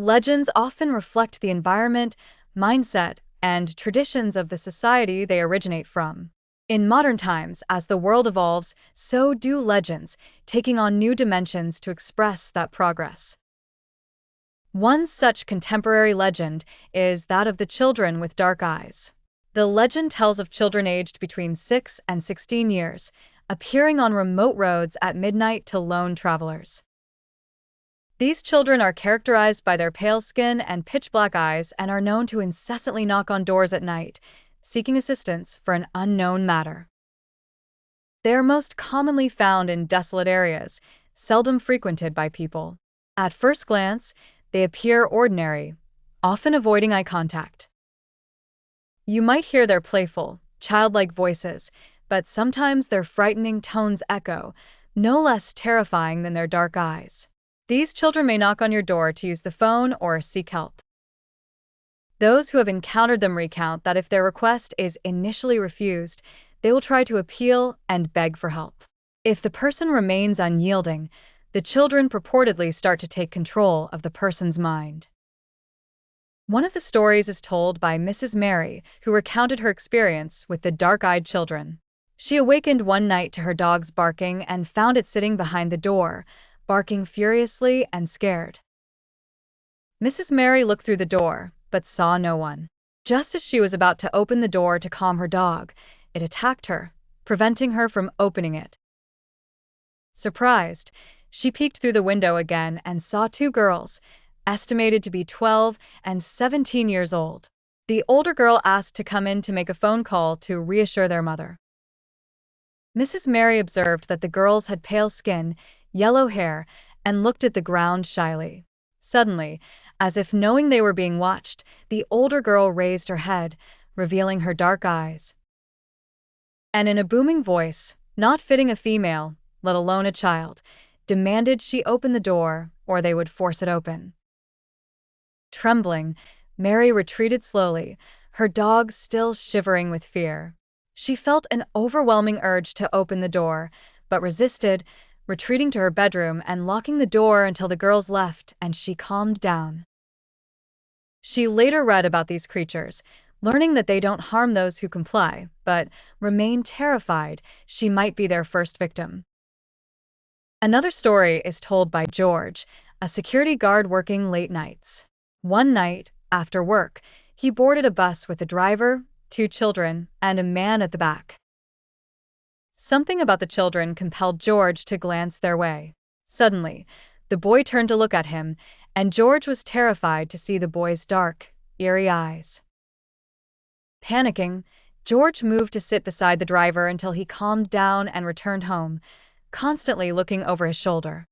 Legends often reflect the environment, mindset, and traditions of the society they originate from. In modern times, as the world evolves, so do legends, taking on new dimensions to express that progress. One such contemporary legend is that of the children with dark eyes. The legend tells of children aged between 6 and 16 years, appearing on remote roads at midnight to lone travelers. These children are characterized by their pale skin and pitch-black eyes and are known to incessantly knock on doors at night, seeking assistance for an unknown matter. They are most commonly found in desolate areas, seldom frequented by people. At first glance, they appear ordinary, often avoiding eye contact. You might hear their playful, childlike voices, but sometimes their frightening tones echo, no less terrifying than their dark eyes. These children may knock on your door to use the phone or seek help. Those who have encountered them recount that if their request is initially refused, they will try to appeal and beg for help. If the person remains unyielding, the children purportedly start to take control of the person's mind. One of the stories is told by Mrs. Mary, who recounted her experience with the dark-eyed children. She awakened one night to her dog's barking and found it sitting behind the door, barking furiously and scared. Mrs. Mary looked through the door, but saw no one. Just as she was about to open the door to calm her dog, it attacked her, preventing her from opening it. Surprised, she peeked through the window again and saw two girls, estimated to be 12 and 17 years old. The older girl asked to come in to make a phone call to reassure their mother. Mrs. Mary observed that the girls had pale skin, yellow hair, and looked at the ground shyly. Suddenly, as if knowing they were being watched, the older girl raised her head, revealing her dark eyes. And in a booming voice, not fitting a female, let alone a child, demanded she open the door or they would force it open. Trembling, Mary retreated slowly, her dog still shivering with fear. She felt an overwhelming urge to open the door, but resisted, retreating to her bedroom and locking the door until the girls left and she calmed down. She later read about these creatures, learning that they don't harm those who comply, but remain terrified she might be their first victim. Another story is told by George, a security guard working late nights. One night, after work, he boarded a bus with a driver, two children, and a man at the back. Something about the children compelled George to glance their way. Suddenly, the boy turned to look at him, and George was terrified to see the boy's dark, eerie eyes. Panicking, George moved to sit beside the driver until he calmed down and returned home, constantly looking over his shoulder.